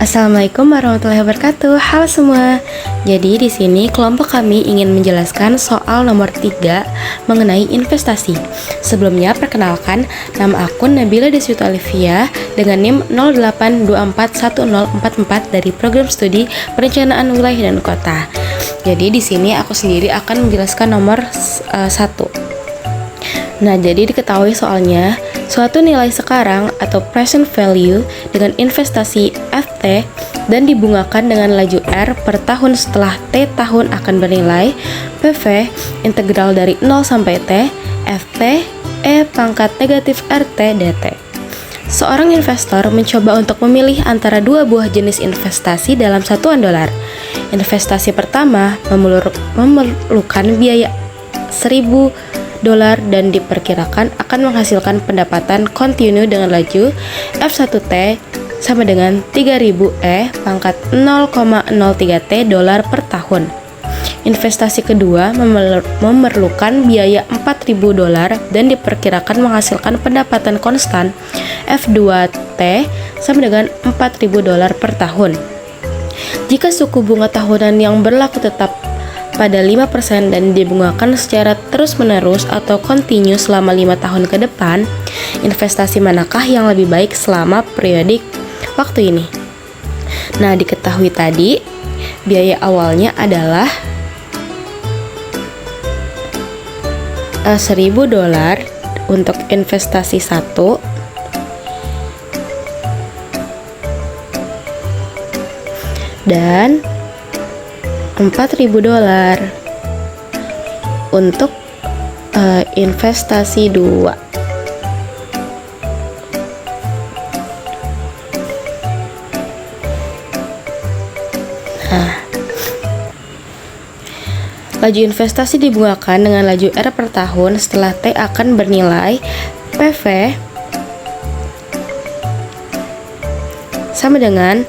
Assalamualaikum warahmatullahi wabarakatuh. Halo semua. Jadi di sini kelompok kami ingin menjelaskan soal nomor 3 mengenai investasi. Sebelumnya perkenalkan, nama aku Nabila Deswita Olivia dengan NIM 08241044 dari Program Studi Perencanaan Wilayah dan Kota. Jadi di sini aku sendiri akan menjelaskan nomor 1. Nah, jadi diketahui soalnya, suatu nilai sekarang atau present value dengan investasi FT dan dibungakan dengan laju R per tahun setelah T tahun akan bernilai PV integral dari 0 sampai T FT E pangkat negatif RT DT. Seorang investor mencoba untuk memilih antara dua buah jenis investasi dalam satuan dolar. Investasi pertama memerlukan biaya $1.000 dan diperkirakan akan menghasilkan pendapatan kontinu dengan laju F1T sama dengan 3000 E pangkat 0,03 T dolar per tahun. Investasi kedua memerlukan biaya $4.000 dan diperkirakan menghasilkan pendapatan konstan F2T sama dengan $4.000 per tahun. Jika suku bunga tahunan yang berlaku tetap pada 5% dan dibungakan secara terus-menerus atau kontinu selama 5 tahun ke depan, investasi manakah yang lebih baik selama periodik waktu ini? Nah, diketahui tadi, biaya awalnya adalah $1.000 untuk investasi 1, dan $4.000 untuk investasi 2. Nah, laju investasi dibungakan dengan laju R per tahun setelah T akan bernilai PV sama dengan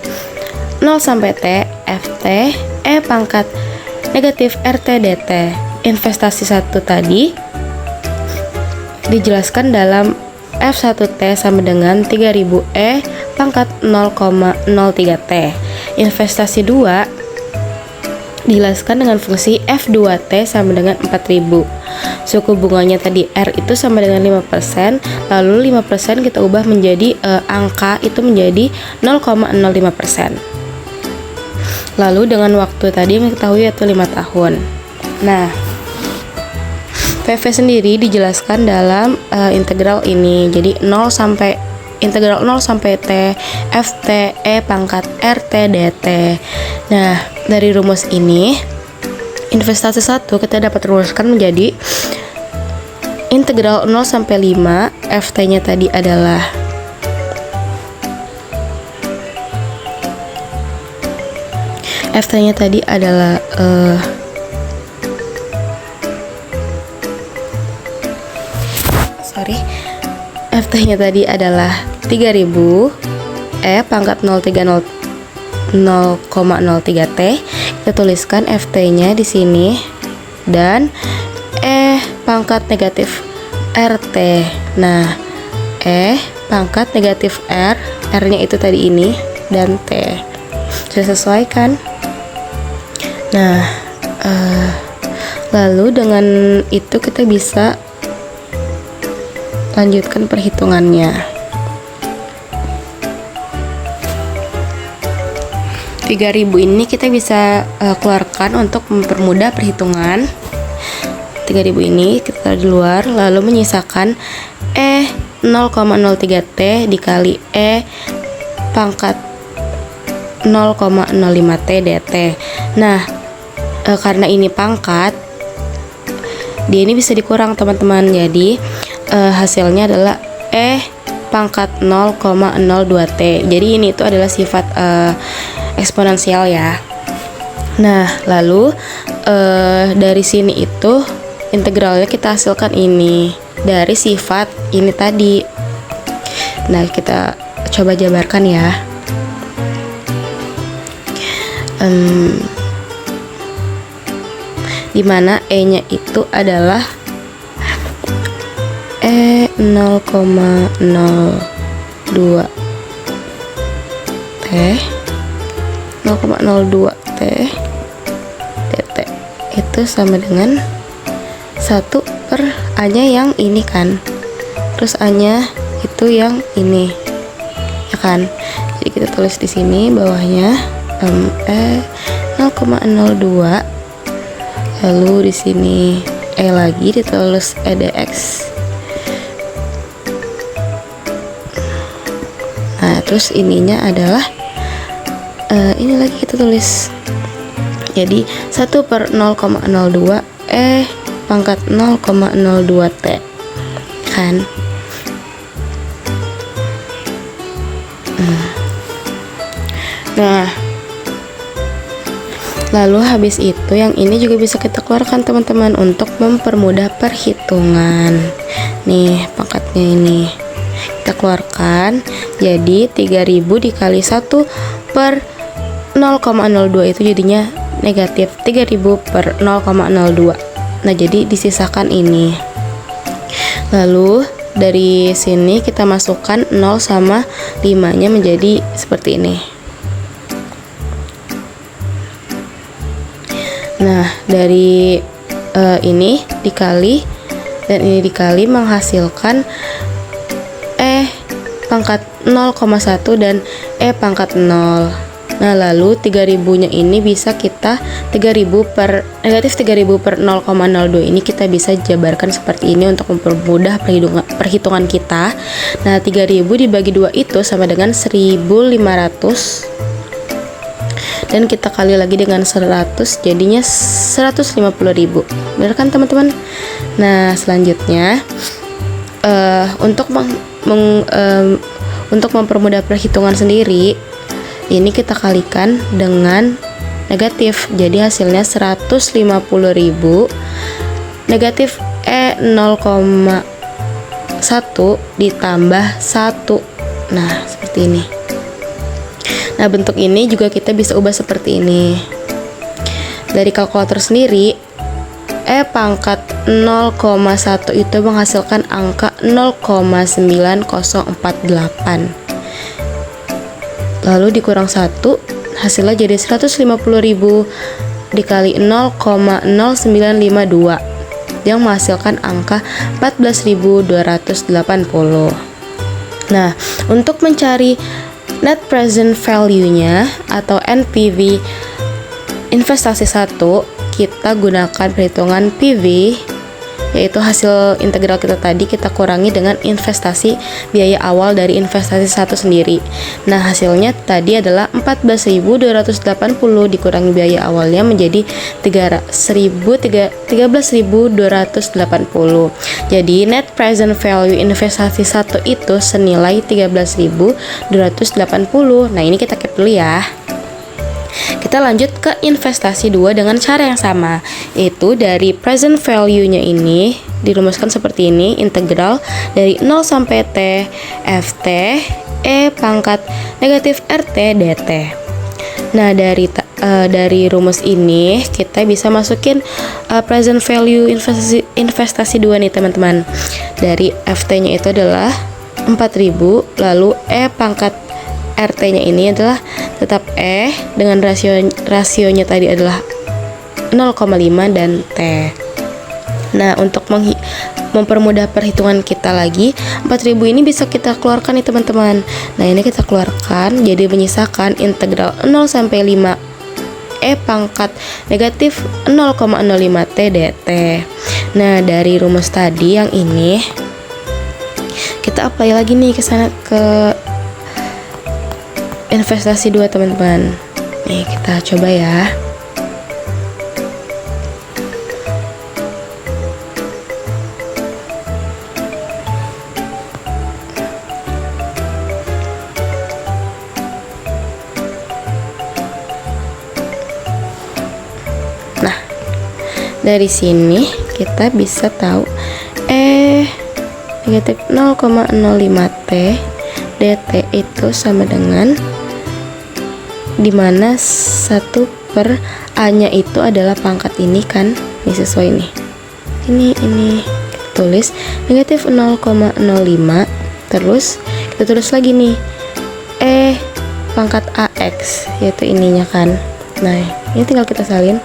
0 sampai T FT E pangkat negatif RT DT. Investasi 1 tadi dijelaskan dalam F1T sama dengan 3000 E pangkat 0,03 T. Investasi 2 dijelaskan dengan fungsi F2T sama dengan 4000. Suku bunganya tadi R itu sama dengan 5%, lalu 5% kita ubah menjadi angka itu menjadi 0,05%. Lalu dengan waktu tadi yang diketahui yaitu 5 tahun. Nah, PV sendiri dijelaskan dalam integral ini. Jadi integral 0 sampai T FT E pangkat RT DT. Nah, dari rumus ini investasi 1 kita dapat rumuskan menjadi integral 0 sampai 5, FT-nya tadi adalah FT-nya tadi adalah FT-nya tadi adalah 3000 E pangkat 0,03 T. Kita tuliskan FT-nya di sini dan E pangkat negatif RT. Nah, E pangkat negatif R, R-nya itu tadi ini dan T. Sudah sesuai kan? Nah, lalu dengan itu kita bisa lanjutkan perhitungannya. 3000 ini kita bisa keluarkan untuk mempermudah perhitungan. 3000 ini kita taruh di luar, lalu menyisakan E 0,03 T dikali E pangkat 0,05 T DT. Nah, karena ini pangkat, dia ini bisa dikurang teman-teman. Jadi hasilnya adalah E pangkat 0,02 T. Jadi ini itu adalah sifat eksponensial ya. Nah, lalu dari sini itu integralnya kita hasilkan ini dari sifat ini tadi. Nah, kita coba jabarkan ya. Dimana E-nya itu adalah E 0,02 T 0,02 T dt itu sama dengan 1 per A nya yang ini kan, terus A nya itu yang ini ya kan. Jadi kita tulis di sini bawahnya ME 0,02, lalu di sini E lagi ditulis EDX. Nah terus ininya adalah ini lagi kita tulis, jadi 1 per 0,02 E pangkat 0,02 T kan. Nah lalu habis itu yang ini juga bisa kita keluarkan teman-teman untuk mempermudah perhitungan. Nih pangkatnya ini kita keluarkan, jadi 3000 dikali 1 per 0,02 itu jadinya negatif 3000 per 0,02. Nah jadi disisakan ini. Lalu dari sini kita masukkan 0 sama 5 nya menjadi seperti ini. Nah dari ini dikali dan ini dikali menghasilkan E pangkat 0,1 dan E pangkat 0. Nah lalu 3000 nya ini bisa kita 3000 per negatif 3000 per 0,02 ini kita bisa jabarkan seperti ini untuk mempermudah perhitungan kita. Nah 3000 dibagi 2 itu sama dengan 1500 dan kita kali lagi dengan 100 jadinya 150.000. Benar kan teman-teman? Nah selanjutnya untuk mempermudah perhitungan sendiri, ini kita kalikan dengan negatif, jadi hasilnya 150.000 negatif E 0,1 ditambah 1. Nah seperti ini. Nah bentuk ini juga kita bisa ubah seperti ini. Dari kalkulator sendiri, E pangkat 0,1 itu menghasilkan angka 0,9048. Lalu dikurang 1, hasilnya jadi 150.000 dikali 0,0952 yang menghasilkan angka 14.280. Nah untuk mencari net present value-nya atau NPV investasi 1, kita gunakan perhitungan PV, yaitu hasil integral kita tadi kita kurangi dengan investasi biaya awal dari investasi 1 sendiri. Nah hasilnya tadi adalah 14.280 dikurangi biaya awalnya menjadi 13.280. Jadi net present value investasi 1 itu senilai 13.280. Nah ini kita cap dulu ya. Kita lanjut ke investasi 2 dengan cara yang sama, yaitu dari present value-nya ini dirumuskan seperti ini, integral dari 0 sampai T Ft E pangkat negatif RT dt. Nah dari rumus ini kita bisa masukin present value investasi 2 nih teman-teman. Dari Ft-nya itu adalah 4.000, lalu E pangkat RT-nya ini adalah tetap E dengan rasionya tadi adalah 0,5 dan T. Nah untuk mempermudah perhitungan kita lagi, 4.000 ini bisa kita keluarkan nih teman-teman. Nah ini kita keluarkan, jadi menyisakan integral 0 sampai 5 E pangkat negatif 0,05 T dt. Nah dari rumus tadi yang ini kita apply lagi nih ke sana ke investasi 2 teman-teman. Nih kita coba ya. Nah dari sini kita bisa tahu negatif 0,05 T dt itu sama dengan, dimana 1 per A nya itu adalah pangkat ini kan, ini sesuai nih, ini kita tulis negatif 0,05, terus kita tulis lagi nih pangkat AX, yaitu ininya kan. Nah, ini tinggal kita salin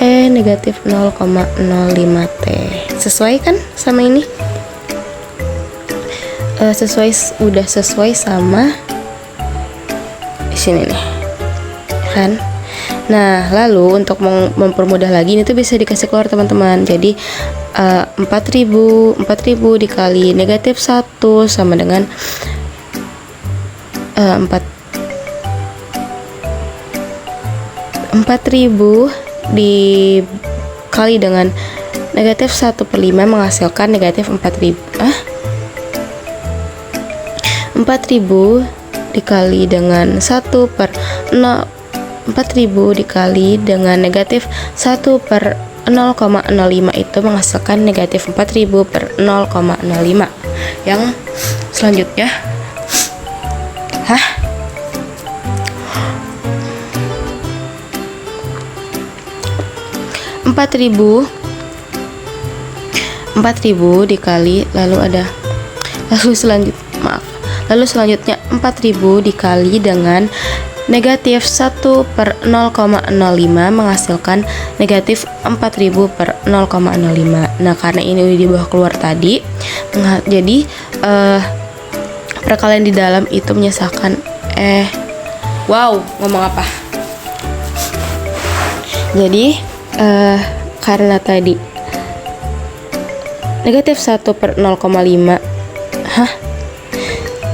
E negatif 0,05T. Sesuai kan sama ini? Udah sesuai sama sini nih kan. Nah, lalu untuk mempermudah lagi, ini tuh bisa dikasih keluar teman-teman. Jadi 4000 dikali negatif 1 sama dengan 4000 dikali dengan negatif 1/5 menghasilkan negatif 4000 dikali dengan 4000 dikali dengan negatif 1/0,05 itu menghasilkan negatif 4000/0,05. Yang selanjutnya 4000 dikali lalu selanjutnya 4000 dikali dengan negatif 1/0,05 menghasilkan negatif 4000/0,05. Nah, karena ini udah dibawa keluar tadi, jadi perkalian di dalam itu menyisakan ngomong apa? Jadi karena tadi negatif 1/0,5,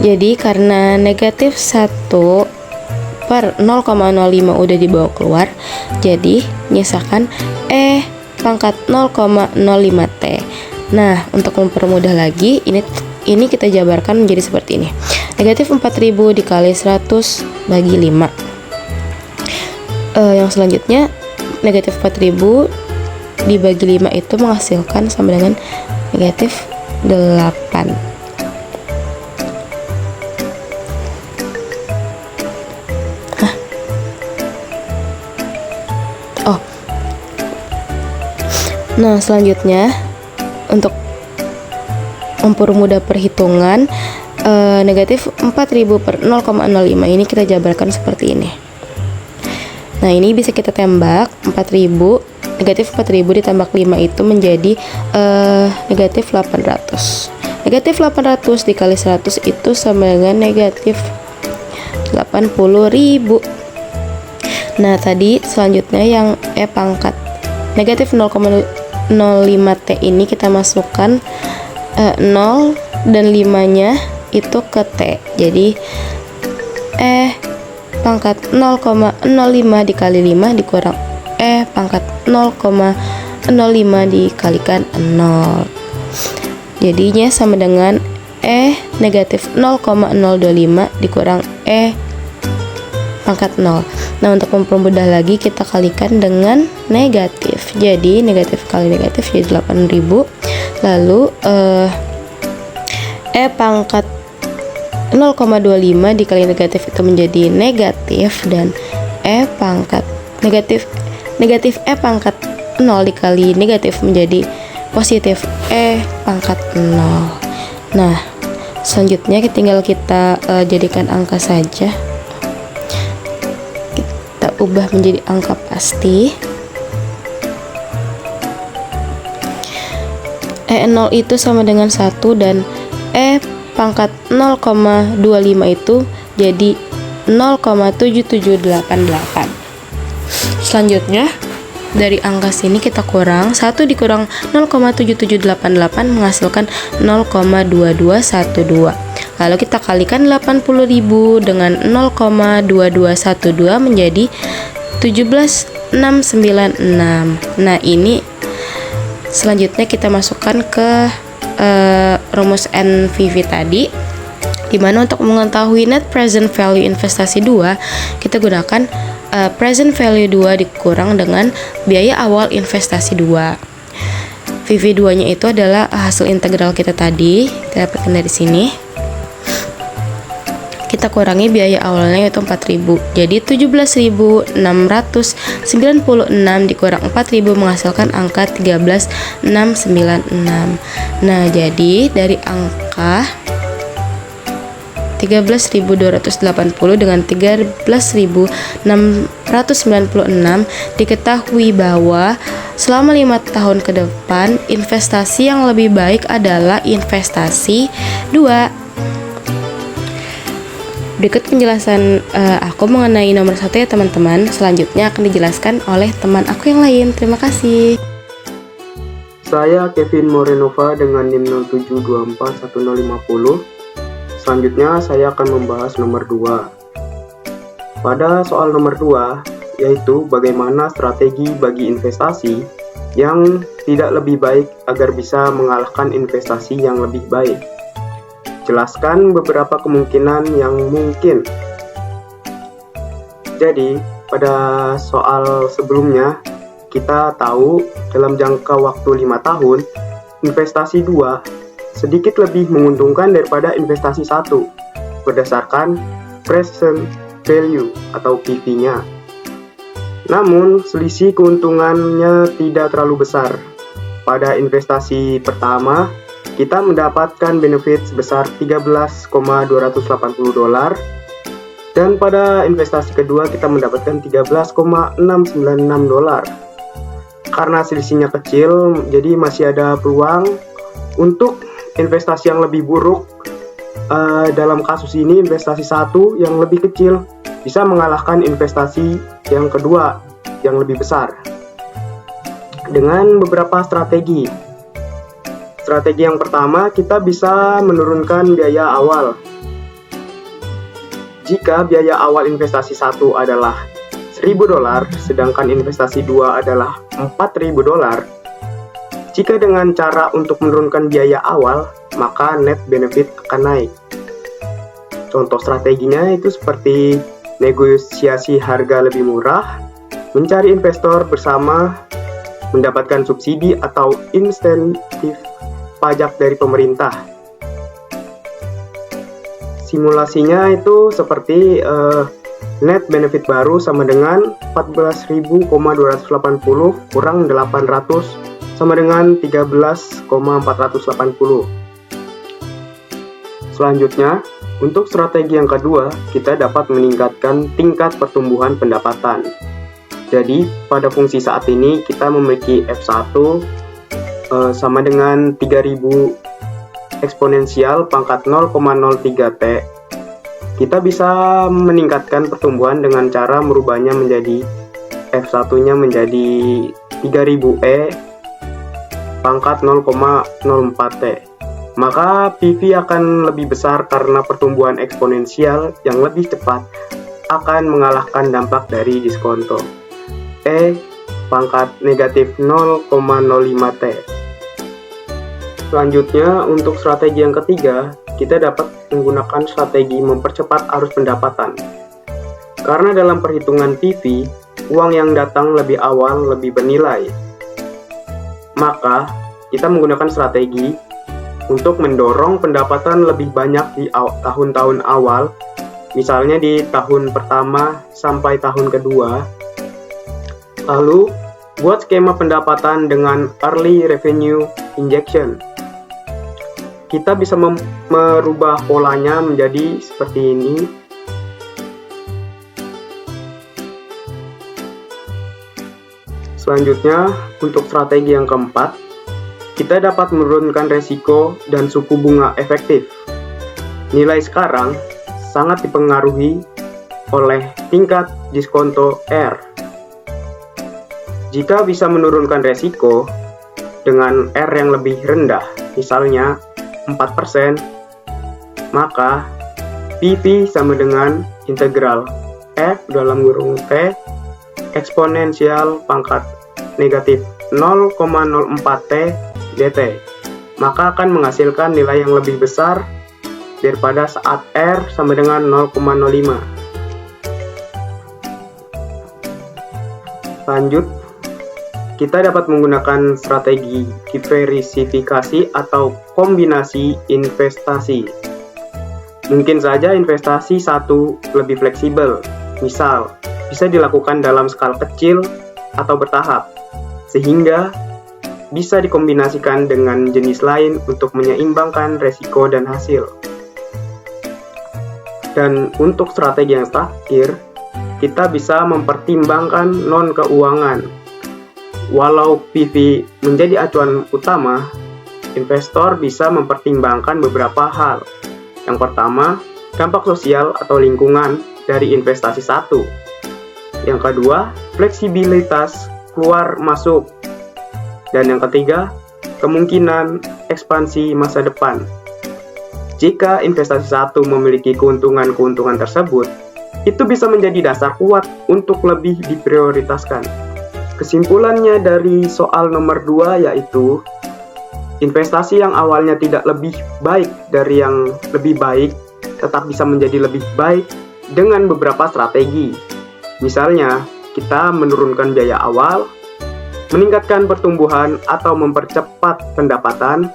jadi karena negatif 1/0,05 udah dibawa keluar, jadi menyisakan pangkat 0,05T. Nah, untuk mempermudah lagi, ini kita jabarkan menjadi seperti ini. Negatif 4000 dikali 100 bagi 5. Yang selanjutnya negatif 4000 dibagi 5 itu menghasilkan sama dengan negatif 8. Nah, selanjutnya untuk mempermudah perhitungan, negatif 4000/0,05 ini kita jabarkan seperti ini. Nah, ini bisa kita tembak 4000, negatif 4000 ditambah 5 itu menjadi negatif 800. Negatif 800 dikali 100 itu sama dengan negatif 80.000. Nah, tadi selanjutnya yang pangkat negatif 0,05T ini kita masukkan 0 dan 5-nya itu ke T. Jadi pangkat 0,05 dikali 5 dikurang pangkat 0,05 dikalikan 0. Jadinya sama dengan negatif 0,025 dikurang pangkat 0. Nah, untuk mempermudah lagi kita kalikan dengan negatif. Jadi negatif kali negatif jadi 8000. Lalu pangkat 0,25 dikali negatif itu menjadi negatif, dan pangkat negatif pangkat 0 dikali negatif menjadi positif pangkat 0. Nah, selanjutnya tinggal kita jadikan angka saja. Kita ubah menjadi angka pasti. 0 itu sama dengan 1 dan pangkat 0,25 itu jadi 0,7788. Selanjutnya dari angka sini kita kurang 1 dikurang 0,7788 menghasilkan 0,2212. Lalu kita kalikan 80.000 dengan 0,2212 menjadi 17.696. Nah, ini selanjutnya kita masukkan ke rumus NPV tadi, dimana untuk mengetahui net present value investasi 2 kita gunakan present value 2 dikurang dengan biaya awal investasi 2. VV 2 nya itu adalah hasil integral kita tadi, kita dapatkan dari sini. Kita kurangi biaya awalnya yaitu 4.000. Jadi 17.696 dikurang 4.000 menghasilkan angka 13.696. Nah, jadi dari angka 13.280 dengan 13.696, diketahui bahwa selama 5 tahun ke depan investasi yang lebih baik adalah investasi 2. Berikut penjelasan aku mengenai nomor 1 ya teman-teman. Selanjutnya akan dijelaskan oleh teman aku yang lain. Terima kasih. Saya Kevin Morenova dengan NIM 07241050. Selanjutnya saya akan membahas nomor 2. Pada soal nomor 2, yaitu bagaimana strategi bagi investasi yang tidak lebih baik agar bisa mengalahkan investasi yang lebih baik. Jelaskan beberapa kemungkinan yang mungkin. Jadi, pada soal sebelumnya, kita tahu dalam jangka waktu 5 tahun, investasi 2 sedikit lebih menguntungkan daripada investasi 1 berdasarkan present value atau PV-nya. Namun, selisih keuntungannya tidak terlalu besar. Pada investasi pertama, kita mendapatkan benefit sebesar $13,280 dan pada investasi kedua kita mendapatkan $13,696. Karena selisihnya kecil, jadi masih ada peluang untuk investasi yang lebih buruk. Dalam kasus ini investasi 1 yang lebih kecil bisa mengalahkan investasi yang kedua yang lebih besar dengan beberapa strategi. Strategi yang pertama, kita bisa menurunkan biaya awal. Jika biaya awal investasi 1 adalah $1.000, sedangkan investasi 2 adalah $4.000, jika dengan cara untuk menurunkan biaya awal, maka net benefit akan naik. Contoh strateginya itu seperti negosiasi harga lebih murah, mencari investor bersama, mendapatkan subsidi atau insentif pajak dari pemerintah. Simulasinya itu seperti net benefit baru sama dengan 14.280 kurang 800 sama dengan 13,480. Selanjutnya, untuk strategi yang kedua, kita dapat meningkatkan tingkat pertumbuhan pendapatan. Jadi, pada fungsi saat ini kita memiliki F1 sama dengan 3000 eksponensial pangkat 0,03T. Kita bisa meningkatkan pertumbuhan dengan cara merubahnya menjadi F1-nya menjadi 3000E pangkat 0,04T. Maka PV akan lebih besar karena pertumbuhan eksponensial yang lebih cepat akan mengalahkan dampak dari diskonto. E pangkat negatif 0,05T. Selanjutnya, untuk strategi yang ketiga, kita dapat menggunakan strategi mempercepat arus pendapatan. Karena dalam perhitungan PV, uang yang datang lebih awal lebih bernilai. Maka, kita menggunakan strategi untuk mendorong pendapatan lebih banyak di tahun-tahun awal, misalnya di tahun pertama sampai tahun kedua. Lalu, buat skema pendapatan dengan early revenue injection. Kita bisa merubah polanya menjadi seperti ini. Selanjutnya, untuk strategi yang keempat, kita dapat menurunkan resiko dan suku bunga efektif. Nilai sekarang sangat dipengaruhi oleh tingkat diskonto R. Jika bisa menurunkan resiko dengan R yang lebih rendah, misalnya 4%, maka PV sama dengan integral F dalam kurung T eksponensial pangkat negatif 0,04T dt, maka akan menghasilkan nilai yang lebih besar daripada saat R sama dengan 0,05. Lanjut, kita dapat menggunakan strategi diversifikasi atau kombinasi investasi. Mungkin saja investasi satu lebih fleksibel, misal bisa dilakukan dalam skala kecil atau bertahap, sehingga bisa dikombinasikan dengan jenis lain untuk menyeimbangkan resiko dan hasil. Dan untuk strategi yang terakhir, kita bisa mempertimbangkan non-keuangan. Walau PV menjadi acuan utama, investor bisa mempertimbangkan beberapa hal. Yang pertama, dampak sosial atau lingkungan dari investasi satu. Yang kedua, fleksibilitas keluar masuk. Dan yang ketiga, kemungkinan ekspansi masa depan. Jika investasi satu memiliki keuntungan-keuntungan tersebut, itu bisa menjadi dasar kuat untuk lebih diprioritaskan. Kesimpulannya dari soal nomor 2 yaitu, investasi yang awalnya tidak lebih baik dari yang lebih baik, tetap bisa menjadi lebih baik dengan beberapa strategi. Misalnya, kita menurunkan biaya awal, meningkatkan pertumbuhan atau mempercepat pendapatan,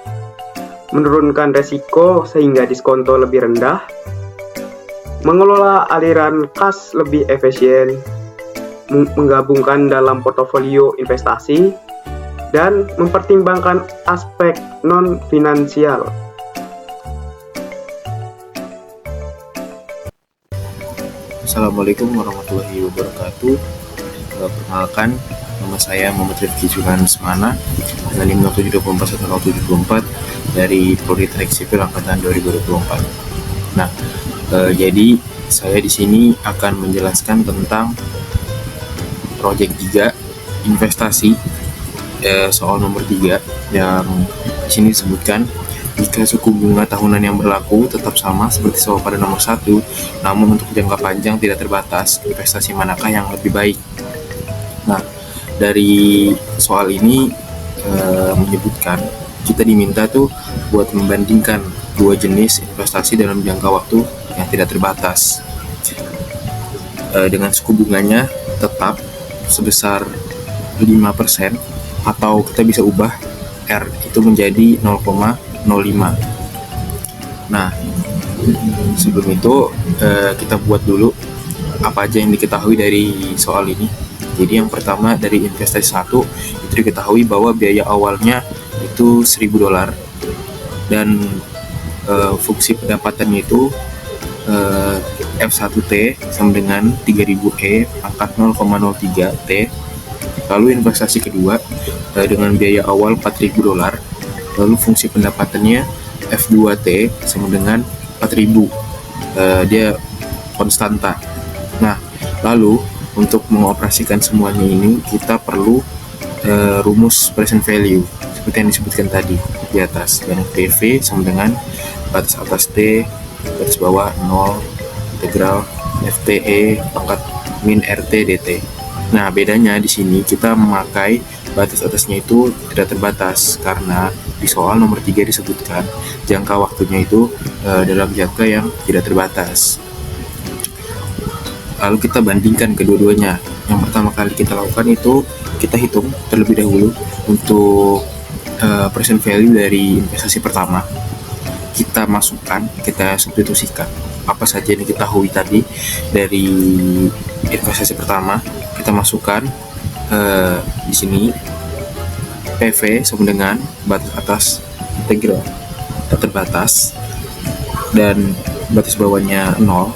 menurunkan resiko sehingga diskonto lebih rendah, mengelola aliran kas lebih efisien, menggabungkan dalam portofolio investasi, dan mempertimbangkan aspek non-finansial. Assalamualaikum warahmatullahi wabarakatuh. Perkenalkan, nama saya Muhammad Rifki Juhan Semana dengan NIM 07241074 dari Prodi Teknik Sipil Angkatan 2024. Nah, jadi saya di sini akan menjelaskan tentang proyek 3 investasi soal nomor 3 yang di sini disebutkan jika suku bunga tahunan yang berlaku tetap sama seperti soal pada nomor 1, namun untuk jangka panjang tidak terbatas, investasi manakah yang lebih baik? Nah, dari soal ini menyebutkan kita diminta tuh buat membandingkan dua jenis investasi dalam jangka waktu yang tidak terbatas dengan suku bunganya tetap sebesar 5% atau kita bisa ubah R itu menjadi 0,05. Nah, sebelum itu kita buat dulu apa aja yang diketahui dari soal ini. Jadi yang pertama dari investasi 1 itu diketahui bahwa biaya awalnya itu $1.000 dan fungsi pendapatannya itu F1T sama dengan 3000E pangkat 0,03T. Lalu investasi kedua dengan biaya awal $4.000, lalu fungsi pendapatannya F2T sama dengan 4000, dia konstanta. Nah, lalu untuk mengoperasikan semuanya ini kita perlu rumus present value seperti yang disebutkan tadi di atas, yang PV sama dengan batas atas T, batas bawah 0, integral FTE pangkat min RT DT. Nah, bedanya di sini kita memakai batas atasnya itu tidak terbatas karena di soal nomor 3 disebutkan jangka waktunya itu dalam jangka yang tidak terbatas. Lalu kita bandingkan kedua-duanya. Yang pertama kali kita lakukan itu kita hitung terlebih dahulu untuk present value dari investasi pertama. Kita masukkan, kita substitusikan apa saja yang diketahui tadi dari investasi pertama. Kita masukkan di sini PV sama dengan batas atas integral terbatas dan batas bawahnya 0.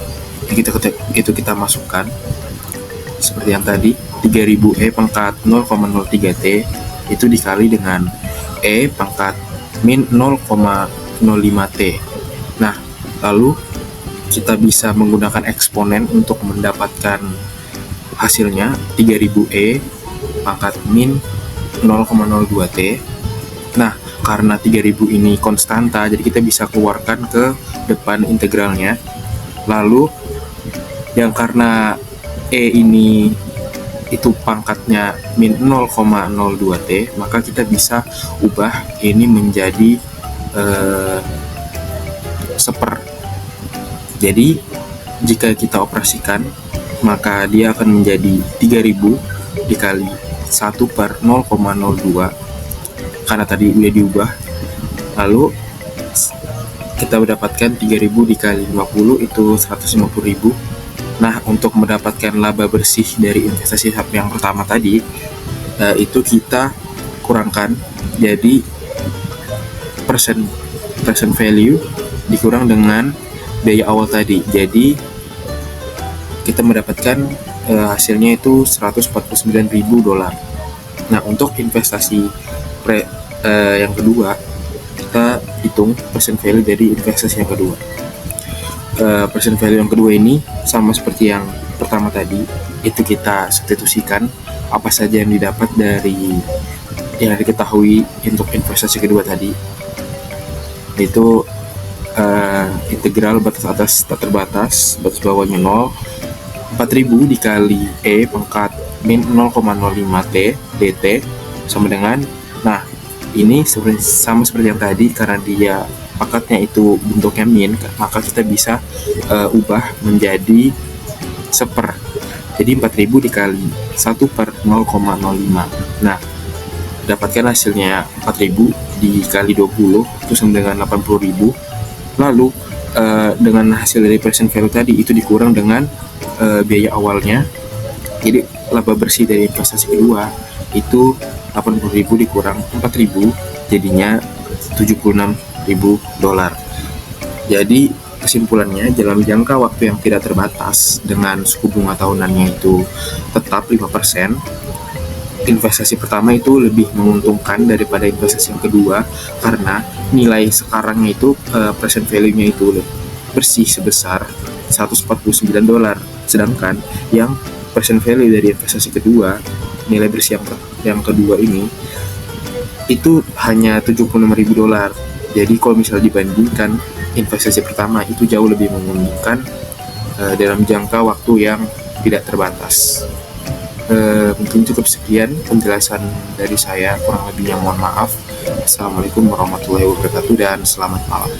Itu kita masukkan seperti yang tadi 3000E pangkat 0,03T itu dikali dengan E pangkat min 0,05T. Nah, lalu kita bisa menggunakan eksponen untuk mendapatkan hasilnya 3000E pangkat min 0,02T. Nah, karena 3000 ini konstanta, jadi kita bisa keluarkan ke depan integralnya. Lalu yang karena E ini itu pangkatnya min 0,02T, maka kita bisa ubah ini menjadi seper. Jadi jika kita operasikan, maka dia akan menjadi 3000 dikali 1/0,02 karena tadi udah diubah. Lalu kita mendapatkan 3000 dikali 50 itu 150.000. Nah, untuk mendapatkan laba bersih dari investasi yang pertama tadi itu kita kurangkan jadi present value dikurang dengan biaya awal tadi. Jadi kita mendapatkan hasilnya itu $149.000. Nah, untuk investasi yang kedua, kita hitung present value dari investasi yang kedua. Present value yang kedua ini sama seperti yang pertama tadi, itu kita substitusikan apa saja yang didapat dari yang diketahui untuk investasi kedua tadi, yaitu integral batas atas tak terbatas, batas bawahnya 0, 4.000 dikali E pangkat min 0,05 T dt sama dengan, nah ini sama seperti yang tadi, karena dia pangkatnya itu bentuknya min, maka kita bisa ubah menjadi seper. Jadi 4.000 dikali 1/0,05. Nah, dapatkan hasilnya 4.000 dikali 20 itu sama dengan 80.000. Lalu dengan hasil dari present value tadi itu dikurang dengan biaya awalnya. Jadi laba bersih dari investasi kedua itu 80.000 dikurang 4.000, jadinya $76.000. Jadi kesimpulannya, dalam jangka waktu yang tidak terbatas dengan suku bunga tahunannya itu tetap 5%, investasi pertama itu lebih menguntungkan daripada investasi yang kedua, karena nilai sekarangnya itu present value-nya itu bersih sebesar $149, sedangkan yang present value dari investasi kedua, nilai bersih yang kedua ini itu hanya $76.000. Jadi kalau misalnya dibandingkan, investasi pertama itu jauh lebih menguntungkan dalam jangka waktu yang tidak terbatas. Mungkin cukup sekian penjelasan dari saya, kurang lebihnya mohon maaf. Assalamualaikum warahmatullahi wabarakatuh dan selamat malam.